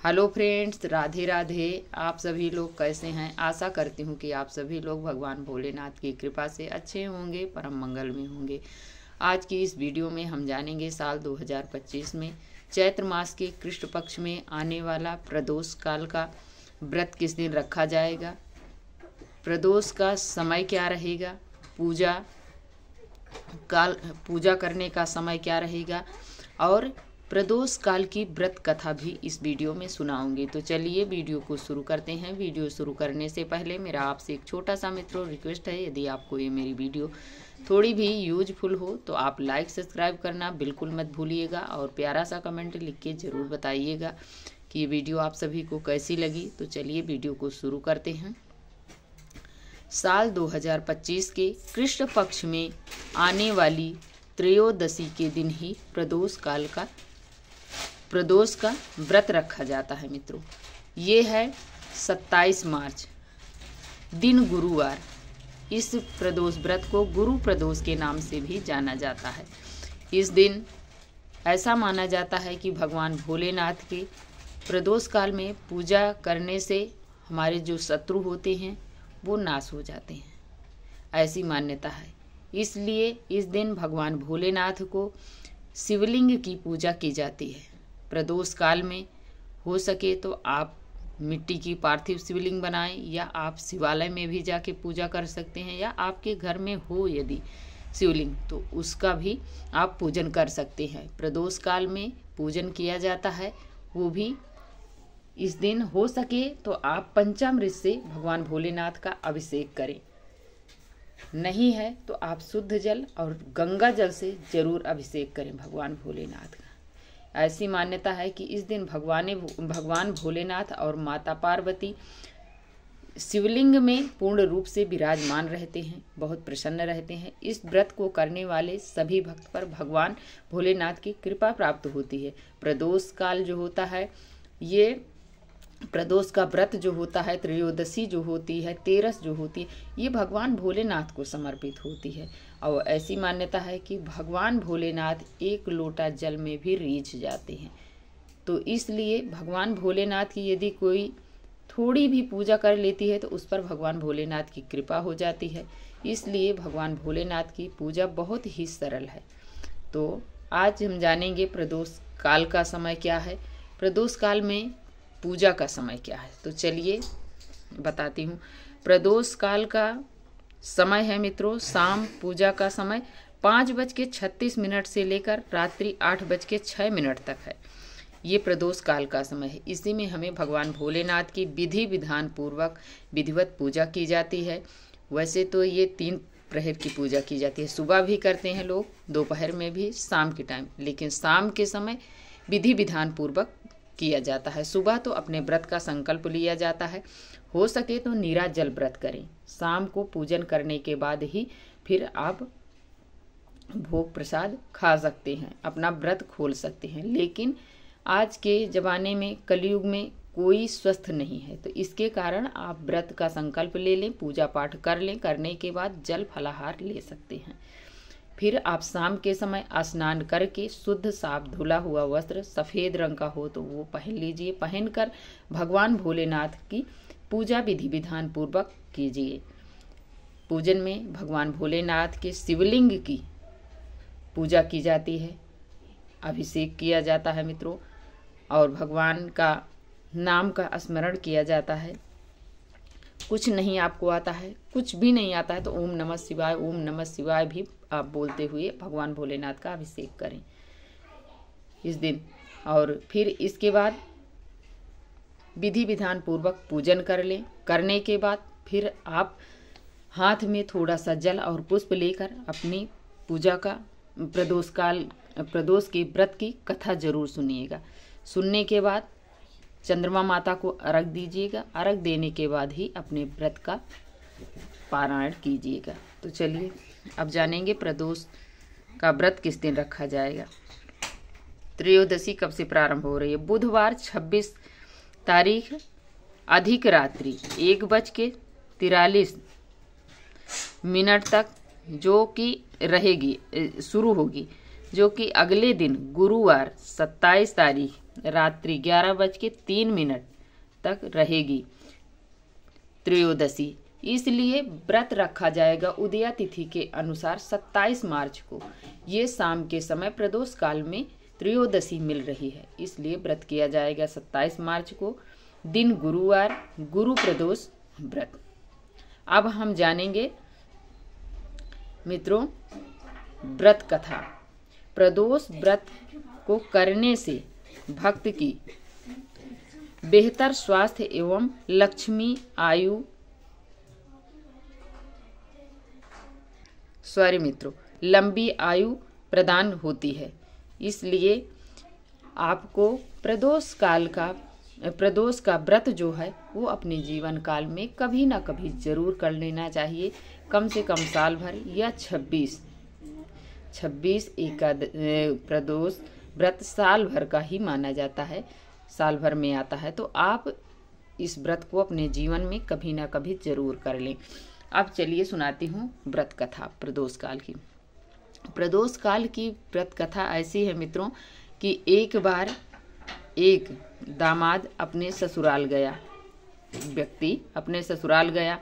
Hello friends, Radhe Radhe. आप सभी लोग कैसे हैं? आशा करती हूँ कि आप सभी लोग भगवान भोलेनाथ की कृपा से अच्छे होंगे, परम मंगल में होंगे। आज की इस वीडियो में हम जानेंगे साल 2025 में चैत्र मास के कृष्ण पक्ष में आने वाला प्रदोष काल का व्रत किस दिन रखा जाएगा, प्रदोष का समय क्या रहेगा, पूजा करने का समय क्या रहेगा और प्रदोष काल की व्रत कथा भी इस वीडियो में सुनाऊंगी। तो चलिए वीडियो को शुरू करते हैं। वीडियो शुरू करने से पहले मेरा आपसे एक छोटा सा मित्रों रिक्वेस्ट है, यदि आपको ये मेरी वीडियो थोड़ी भी यूजफुल हो तो आप लाइक सब्सक्राइब करना बिल्कुल मत भूलिएगा और प्यारा सा कमेंट लिख के ज़रूर बताइएगा कि ये वीडियो आप सभी को कैसी लगी। तो चलिए वीडियो को शुरू करते हैं। साल 2025 के कृष्ण पक्ष में आने वाली त्रयोदशी के दिन ही प्रदोष का व्रत रखा जाता है मित्रों। ये है 27 मार्च, दिन गुरुवार। इस प्रदोष व्रत को गुरु प्रदोष के नाम से भी जाना जाता है। इस दिन ऐसा माना जाता है कि भगवान भोलेनाथ के प्रदोष काल में पूजा करने से हमारे जो शत्रु होते हैं वो नाश हो जाते हैं, ऐसी मान्यता है। इसलिए इस दिन भगवान भोलेनाथ को शिवलिंग की पूजा की जाती है। प्रदोष काल में हो सके तो आप मिट्टी की पार्थिव शिवलिंग बनाएं या आप शिवालय में भी जाके पूजा कर सकते हैं, या आपके घर में हो यदि शिवलिंग तो उसका भी आप पूजन कर सकते हैं। प्रदोष काल में पूजन किया जाता है, वो भी इस दिन हो सके तो आप पंचामृत से भगवान भोलेनाथ का अभिषेक करें। नहीं है तो आप शुद्ध जल और गंगा जल से जरूर अभिषेक करें भगवान भोलेनाथ का। ऐसी मान्यता है कि इस दिन भगवान भोलेनाथ और माता पार्वती शिवलिंग में पूर्ण रूप से विराजमान रहते हैं, बहुत प्रसन्न रहते हैं। इस व्रत को करने वाले सभी भक्त पर भगवान भोलेनाथ की कृपा प्राप्त होती है। प्रदोष काल जो होता है, ये प्रदोष का व्रत जो होता है, त्रयोदशी जो होती है, तेरस जो होती है, ये भगवान भोलेनाथ को समर्पित होती है। और ऐसी मान्यता है कि भगवान भोलेनाथ एक लोटा जल में भी रीझ जाते हैं। तो इसलिए भगवान भोलेनाथ की यदि कोई थोड़ी भी पूजा कर लेती है तो उस पर भगवान भोलेनाथ की कृपा हो जाती है। इसलिए भगवान भोलेनाथ की पूजा बहुत ही सरल है। तो आज हम जानेंगे प्रदोष काल का समय क्या है, प्रदोष काल में पूजा का समय क्या है। तो चलिए बताती हूँ। प्रदोष काल का समय है मित्रों, शाम पूजा का समय 5:36 से लेकर रात्रि 8:06 तक है। ये प्रदोष काल का समय है। इसी में हमें भगवान भोलेनाथ की विधि विधान पूर्वक विधिवत पूजा की जाती है। वैसे तो ये 3 प्रहर की पूजा की जाती है, सुबह भी करते हैं लोग, दोपहर में भी, शाम के टाइम, लेकिन शाम के समय विधि विधान पूर्वक किया जाता है। सुबह तो अपने व्रत का संकल्प लिया जाता है। हो सके तो नीराजल व्रत करें। शाम को पूजन करने के बाद ही फिर आप भोग प्रसाद खा सकते हैं, अपना व्रत खोल सकते हैं। लेकिन आज के ज़माने में, कलयुग में कोई स्वस्थ नहीं है, तो इसके कारण आप व्रत का संकल्प ले लें, पूजा पाठ कर लें, करने के बाद जल फलाहार ले सकते हैं। फिर आप शाम के समय स्नान करके शुद्ध साफ धुला हुआ वस्त्र सफ़ेद रंग का हो तो वो पहन लीजिए। पहनकर भगवान भोलेनाथ की पूजा विधि विधान पूर्वक कीजिए। पूजन में भगवान भोलेनाथ के शिवलिंग की पूजा की जाती है, अभिषेक किया जाता है मित्रों, और भगवान का नाम का स्मरण किया जाता है। कुछ नहीं आपको आता है, कुछ भी नहीं आता है तो ओम नमः शिवाय भी आप बोलते हुए भगवान भोलेनाथ का अभिषेक करें इस दिन। और फिर इसके बाद विधि विधान पूर्वक पूजन कर लें। करने के बाद फिर आप हाथ में थोड़ा सा जल और पुष्प लेकर अपनी पूजा का प्रदोष के व्रत की कथा जरूर सुनिएगा। सुनने के बाद चंद्रमा माता को अर्घ दीजिएगा। अर्घ देने के बाद ही अपने व्रत का पारायण कीजिएगा। तो चलिए अब जानेंगे प्रदोष का व्रत किस दिन रखा जाएगा। त्रयोदशी कब से प्रारंभ हो रही है? बुधवार 26 तारीख अधिक रात्रि 1:43 तक जो कि रहेगी, शुरू होगी, जो कि अगले दिन गुरुवार 27 तारीख रात्रि 11:03 तक रहेगी त्रयोदशी। इसलिए व्रत रखा जाएगा उदया तिथि के अनुसार 27 मार्च को। ये शाम के समय प्रदोष काल में त्रयोदशी मिल रही है, इसलिए व्रत किया जाएगा 27 मार्च को, दिन गुरुवार, गुरु प्रदोष व्रत। अब हम जानेंगे मित्रों व्रत कथा। प्रदोष व्रत को करने से भक्त की बेहतर स्वास्थ्य एवं लक्ष्मी लंबी आयु प्रदान होती है। इसलिए आपको प्रदोष का व्रत जो है वो अपने जीवन काल में कभी ना कभी जरूर कर लेना चाहिए। कम से कम साल भर या 26 प्रदोष व्रत साल भर का ही माना जाता है, साल भर में आता है, तो आप इस व्रत को अपने जीवन में कभी ना कभी जरूर कर लें। अब चलिए सुनाती हूँ व्रत कथा प्रदोष काल की। प्रदोष काल की व्रत कथा ऐसी है मित्रों कि एक बार एक दामाद अपने ससुराल गया, व्यक्ति अपने ससुराल गया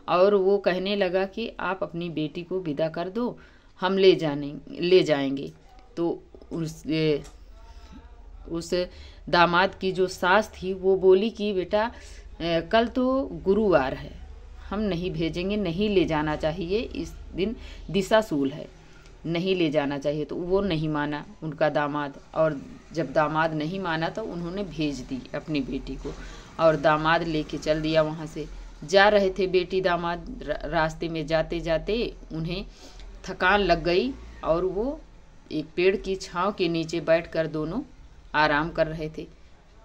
और वो कहने लगा कि आप अपनी बेटी को विदा कर दो, हम ले जाएंगे। तो उस दामाद की जो सास थी वो बोली कि बेटा कल तो गुरुवार है, हम नहीं भेजेंगे, नहीं ले जाना चाहिए, इस दिन दिशाशूल है, नहीं ले जाना चाहिए। तो वो नहीं माना उनका दामाद, और जब दामाद नहीं माना तो उन्होंने भेज दी अपनी बेटी को, और दामाद लेके चल दिया। वहाँ से जा रहे थे बेटी दामाद, रास्ते में जाते जाते उन्हें थकान लग गई और वो एक पेड़ की छांव के नीचे बैठकर दोनों आराम कर रहे थे।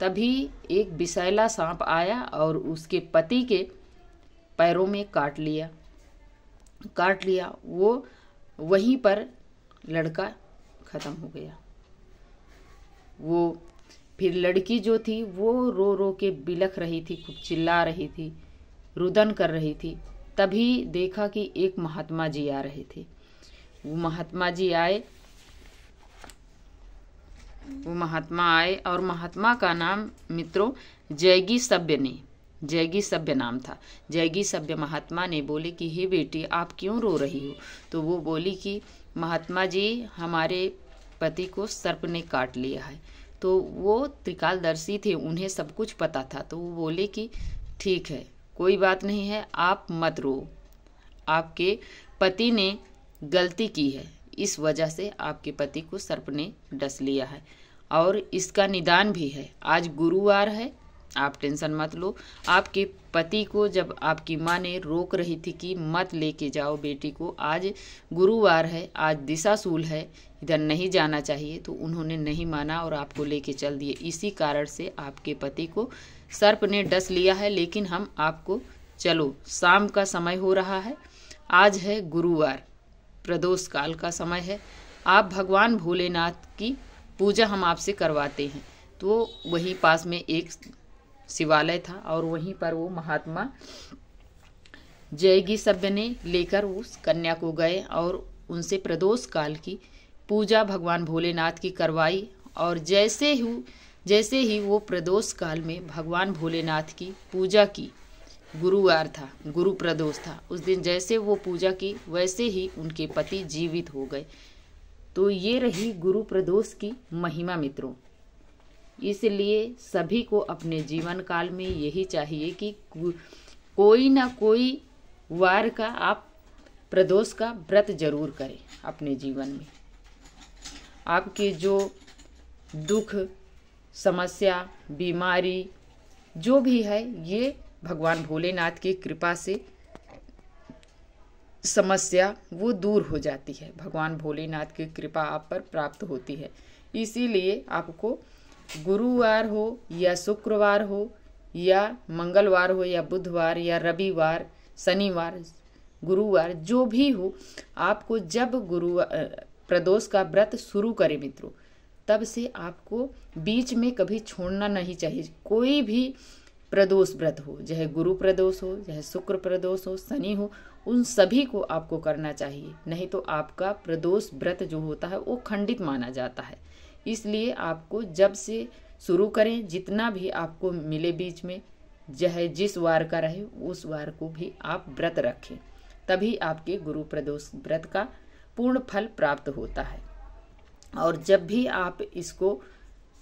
तभी एक विषैला सांप आया और उसके पति के पैरों में काट लिया। वो वहीं पर लड़का खत्म हो गया। वो फिर लड़की जो थी वो रो रो के बिलख रही थी, खूब चिल्ला रही थी, रुदन कर रही थी। तभी देखा कि एक महात्मा जी आ रहे थे। वो महात्मा आए और महात्मा का नाम मित्रों जैगी सभ्य नाम था। जैगी सभ्य महात्मा ने बोले कि हे बेटी आप क्यों रो रही हो? तो वो बोली कि महात्मा जी हमारे पति को सर्प ने काट लिया है। तो वो त्रिकालदर्शी थे, उन्हें सब कुछ पता था। तो वो बोले कि ठीक है, कोई बात नहीं है, आप मत रो, आपके पति ने गलती की है, इस वजह से आपके पति को सर्प ने डस लिया है और इसका निदान भी है। आज गुरुवार है, आप टेंशन मत लो। आपके पति को जब आपकी माँ ने रोक रही थी कि मत लेके जाओ बेटी को, आज गुरुवार है, आज दिशाशूल है, इधर नहीं जाना चाहिए, तो उन्होंने नहीं माना और आपको लेके चल दिए। इसी कारण से आपके पति को सर्प ने डस लिया है। लेकिन हम आपको, चलो शाम का समय हो रहा है, आज है गुरुवार, प्रदोष काल का समय है, आप भगवान भोलेनाथ की पूजा हम आपसे करवाते हैं। तो वहीं पास में एक शिवालय था और वहीं पर वो महात्मा जैगी सभ्य ने लेकर उस कन्या को गए और उनसे प्रदोष काल की पूजा भगवान भोलेनाथ की करवाई। और जैसे ही वो प्रदोष काल में भगवान भोलेनाथ की पूजा की, गुरुवार था, गुरु प्रदोष था, उस दिन जैसे वो पूजा की वैसे ही उनके पति जीवित हो गए। तो ये रही गुरु प्रदोष की महिमा मित्रों। इसलिए सभी को अपने जीवन काल में यही चाहिए कि कोई ना कोई वार का आप प्रदोष का व्रत जरूर करें अपने जीवन में। आपके जो दुख, समस्या, बीमारी जो भी है, ये भगवान भोलेनाथ की कृपा से समस्या वो दूर हो जाती है। भगवान भोलेनाथ की कृपा आप पर प्राप्त होती है। इसीलिए आपको गुरुवार हो या शुक्रवार हो या मंगलवार हो या बुधवार या रविवार, शनिवार, गुरुवार, जो भी हो, आपको जब प्रदोष का व्रत शुरू करें मित्रों, तब से आपको बीच में कभी छोड़ना नहीं चाहिए। कोई भी प्रदोष व्रत हो, चाहे गुरु प्रदोष हो, चाहे शुक्र प्रदोष हो, शनि हो, उन सभी को आपको करना चाहिए। नहीं तो आपका प्रदोष व्रत जो होता है वो खंडित माना जाता है। इसलिए आपको जब से शुरू करें। जितना भी आपको मिले बीच में, चाहे जिस वार का रहे उस वार को भी आप व्रत रखें, तभी आपके गुरु प्रदोष व्रत का पूर्ण फल प्राप्त होता है। और जब भी आप इसको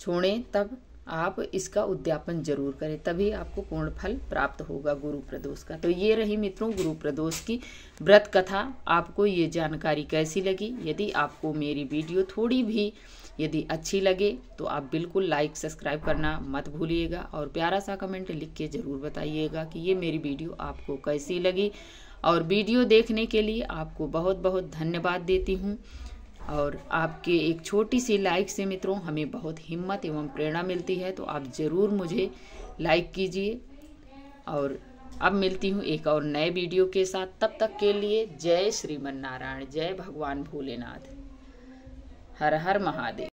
छोड़ें तब आप इसका उद्यापन जरूर करें, तभी आपको पूर्ण फल प्राप्त होगा गुरु प्रदोष का। तो ये रही मित्रों गुरु प्रदोष की व्रत कथा। आपको ये जानकारी कैसी लगी? यदि आपको मेरी वीडियो थोड़ी भी यदि अच्छी लगे तो आप बिल्कुल लाइक सब्सक्राइब करना मत भूलिएगा और प्यारा सा कमेंट लिख के ज़रूर बताइएगा कि ये मेरी वीडियो आपको कैसी लगी। और वीडियो देखने के लिए आपको बहुत बहुत धन्यवाद देती हूँ। और आपके एक छोटी सी लाइक से मित्रों हमें बहुत हिम्मत एवं प्रेरणा मिलती है, तो आप ज़रूर मुझे लाइक कीजिए। और अब मिलती हूँ एक और नए वीडियो के साथ, तब तक के लिए जय श्रीमन नारायण, जय भगवान भोलेनाथ, हर हर महादेव।